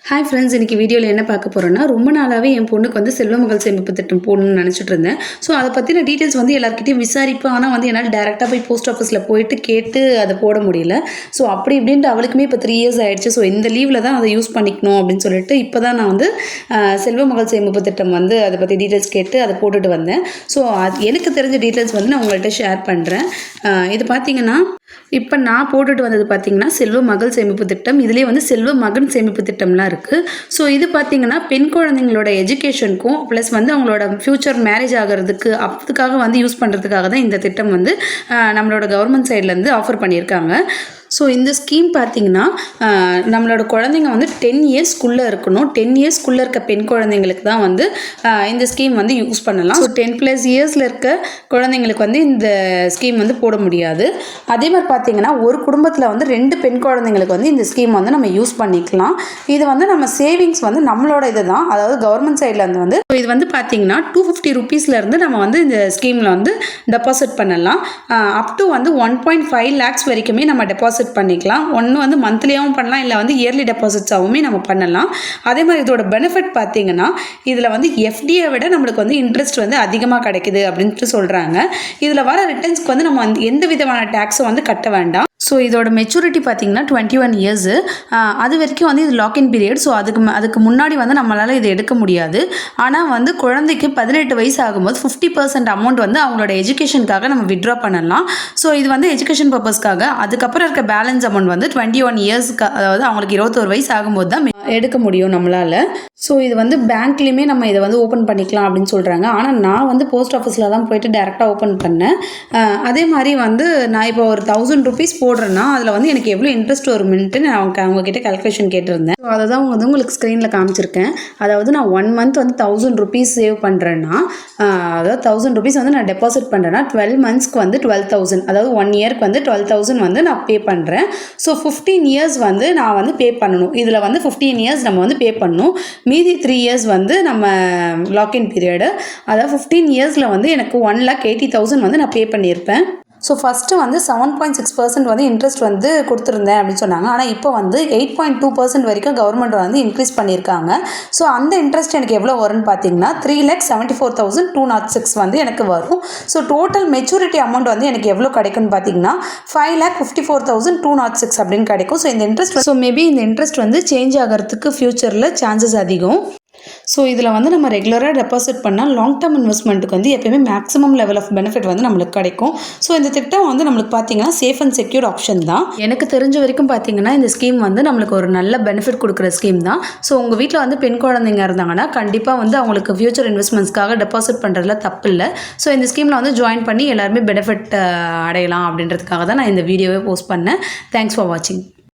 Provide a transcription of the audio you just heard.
Hi friends, இன்றைக்கி வீடியோவில் என்ன பார்க்க போகிறோன்னா, ரொம்ப நாளாகவே என் பொண்ணுக்கு வந்து செல்வ மகள் சேமிப்பு திட்டம் போடணும்னு நினச்சிட்டு இருந்தேன். ஸோ அதை பற்றின டீட்டெயில்ஸ் வந்து எல்லாருக்கிட்டையும் விசாரிப்பேன். ஆனால் வந்து என்னால் டேரெக்டாக போய் போஸ்ட் ஆஃபீஸில் போயிட்டு கேட்டு அதை போட முடியல. ஸோ அப்படி இப்படின்ட்டு அவளுக்குமே இப்போ 3 இயர்ஸ் ஆகிடுச்சு. ஸோ இந்த லீவில் தான் அதை யூஸ் பண்ணிக்கணும் அப்படின்னு சொல்லிட்டு இப்போ தான் நான் வந்து செல்வ மகள் சேமிப்பு திட்டம் வந்து அதை பற்றி டீட்டெயில்ஸ் கேட்டு அதை போட்டுட்டு வந்தேன். ஸோ அது எனக்கு தெரிஞ்ச டீட்டெயில்ஸ் வந்து நான் உங்கள்கிட்ட ஷேர் பண்ணுறேன். இது பார்த்தீங்கன்னா இப்போ நான் போட்டுட்டு வந்தது பார்த்தீங்கன்னா செல்வ மகள் சேமிப்பு திட்டம். இதுலேயே வந்து செல்வ மகன் சேமிப்பு திட்டம்லாம் இருக்குது. ஸோ இது பார்த்தீங்கன்னா பெண் குழந்தைங்களோட எஜுகேஷனுக்கும் ப்ளஸ் வந்து அவங்களோட ஃப்யூச்சர் மேரேஜ் ஆகிறதுக்கு அதுக்காக வந்து யூஸ் பண்ணுறதுக்காக தான் இந்த திட்டம் வந்து நம்மளோட கவர்மெண்ட் சைட்லேருந்து ஆஃபர் பண்ணியிருக்காங்க. ஸோ இந்த ஸ்கீம் பார்த்திங்கன்னா நம்மளோட குழந்தைங்க வந்து 10 இயர்ஸ்க்குள்ளே இருக்கணும். 10 இயர்ஸ்க்குள்ளே இருக்க பெண் குழந்தைங்களுக்கு தான் வந்து இந்த ஸ்கீம் வந்து யூஸ் பண்ணலாம். ஸோ 10+ இயர்ஸில் இருக்க குழந்தைங்களுக்கு வந்து இந்த ஸ்கீம் வந்து போட முடியாது. அதே மாதிரி பார்த்திங்கன்னா ஒரு குடும்பத்தில் வந்து 2 பெண் குழந்தைங்களுக்கு வந்து இந்த ஸ்கீம் வந்து நம்ம யூஸ் பண்ணிக்கலாம். இது வந்து நம்ம சேவிங்ஸ் வந்து நம்மளோட இது தான், அதாவது கவர்மெண்ட் சைட்லேருந்து வந்து இது வந்து பார்த்திங்கன்னா 250 ருபீஸ்லேருந்து நம்ம வந்து இந்த ஸ்கீமில் வந்து டெபாசிட் பண்ணலாம். அப் டு வந்து 1.5 lakhs வரைக்குமே நம்ம டெபாசிட் பண்ணிக்கலாம். ஒன்று வந்து மந்த்லியாகவும் பண்ணலாம், இல்லை வந்து இயர்லி டெபாசிட்ஸாகவுமே நம்ம பண்ணலாம். அதே மாதிரி இதோட பெனிஃபிட் பார்த்தீங்கன்னா இதில் வந்து எஃப்டியை விட நம்மளுக்கு வந்து இன்ட்ரெஸ்ட் வந்து அதிகமாக கிடைக்குது அப்படின்ட்டு சொல்கிறாங்க. இதில் வர ரிட்டர்ன்ஸ்க்கு வந்து நம்ம எந்த விதமான டேக்ஸும் வந்து கட்ட வேண்டாம். ஸோ இதோட மெச்சூரிட்டி பார்த்தீங்கன்னா 21 இயர்ஸு. அது வரைக்கும் வந்து இது லாக்இன் பீரியட். ஸோ அதுக்கு முன்னாடி வந்து நம்மளால் இதை எடுக்க முடியாது. ஆனால் வந்து குழந்தைக்கு 18 வயசு ஆகும்போது 50% அமௌண்ட் வந்து அவங்களோட எஜுகேஷனுக்காக நம்ம வித்ட்ரா பண்ணலாம். ஸோ இது வந்து எஜுகேஷன் பர்பஸ்க்காக. அதுக்கப்புறம் இருக்க பேலன்ஸ் அமௌண்ட் வந்து 21 இயர்ஸ்க்கு, அதாவது அவங்களுக்கு 21 வயசு ஆகும்போது தான் எடுக்க முடியும் நம்மளால். ஸோ இது வந்து பேங்க்லேயுமே நம்ம இதை வந்து ஓப்பன் பண்ணிக்கலாம் அப்படின்னு சொல்கிறாங்க. ஆனால் நான் வந்து போஸ்ட் ஆஃபீஸில் தான் போயிட்டு டேரெக்டாக ஓப்பன் பண்ணேன். அதே மாதிரி வந்து நான் இப்போ ஒரு 1000 ருபீஸ் போடுறேன்னா அதில் வந்து எனக்கு எவ்வளோ இன்ட்ரெஸ்ட் வரும்ன்ட்டு நான் அவங்ககிட்ட கால்குலேஷன் கேட்டிருந்தேன். ஸோ அதை தான் வந்து உங்களுக்கு ஸ்க்ரீனில் காமிச்சிருக்கேன். அதாவது நான் 1 மந்த் வந்து 1000 ருபீஸ் சேவ் பண்ணுறேன்னா, அதாவது 1000 ருபீஸ் வந்து நான் டெபாசிட் பண்ணுறேன்னா 12 மந்த்ஸ்க்கு வந்து 12,000, அதாவது 1 இயர்க்கு வந்து 12,000 வந்து நான் பே பண்ணுறேன். ஸோ 15 இயர்ஸ் வந்து நான் வந்து பே பண்ணணும். இதில் வந்து 15 இயர்ஸ் நம்ம வந்து பே பண்ணணும். மீதி 3 இயர்ஸ் வந்து நம்ம லாக்இன் பீரியடு. அதாவது 15 இயர்ஸில் வந்து எனக்கு 1,80,000 வந்து நான் பே பண்ணியிருப்பேன். ஸோ ஃபஸ்ட்டு வந்து 7.6% வந்து இன்ட்ரெஸ்ட் வந்து கொடுத்துருந்தேன் அப்படின்னு சொன்னாங்க. ஆனால் இப்போ வந்து 8.2% வரைக்கும் கவர்மெண்ட் வந்து இன்க்ரீஸ் பண்ணியிருக்காங்க. ஸோ அந்த இன்ட்ரெஸ்ட் எனக்கு எவ்வளோ வரும்னு பார்த்தீங்கன்னா 3,74,206 வந்து எனக்கு வரும். ஸோ டோட்டல் மெச்சூரிட்டி அமௌண்ட் வந்து எனக்கு எவ்வளோ கிடைக்கும்னு பார்த்தீங்கன்னா 5,54,206 அப்படின்னு கிடைக்கும். ஸோ இந்த இன்ட்ரெஸ்ட் மேபி இந்த இன்ட்ரெஸ்ட் வந்து சேஞ்ச் ஆகிறதுக்கு ஃப்யூச்சரில் சான்சஸ் அதிகம். ஸோ இதில் வந்து நம்ம ரெகுலராக டெபாசிட் பண்ணால் லாங் டேர்ம் இன்வெஸ்ட்மெண்ட்டுக்கு வந்து எப்போயுமே மேக்ஸிமம் லெவல் ஆஃப் பெனிஃபிட் வந்து நம்மளுக்கு கிடைக்கும். ஸோ இந்த திட்டம் வந்து நம்மளுக்கு பார்த்தீங்கன்னா சேஃப் அண்ட் செக்யூர் ஆப்ஷன் தான். எனக்கு தெரிஞ்ச வரைக்கும் பார்த்தீங்கன்னா இந்த ஸ்கீம் வந்து நம்மளுக்கு ஒரு நல்ல பெனிஃபிட் கொடுக்குற ஸ்கீம் தான். ஸோ உங்கள் வீட்டில் வந்து பெண் குழந்தைங்க இருந்தாங்கன்னா கண்டிப்பாக வந்து அவங்களுக்கு ஃபியூச்சர் இன்வெஸ்ட்மெண்ட்ஸ்க்காக டெபாசிட் பண்ணுறதுல தப்பு இல்லை. ஸோ இந்த ஸ்கீமில் வந்து ஜாயின் பண்ணி எல்லாருமே பெனிஃபிட் அடையலாம் அப்படின்றதுக்காக தான் நான் இந்த வீடியோவே போஸ்ட் பண்ணேன். தேங்க்ஸ் ஃபார் வாட்சிங்.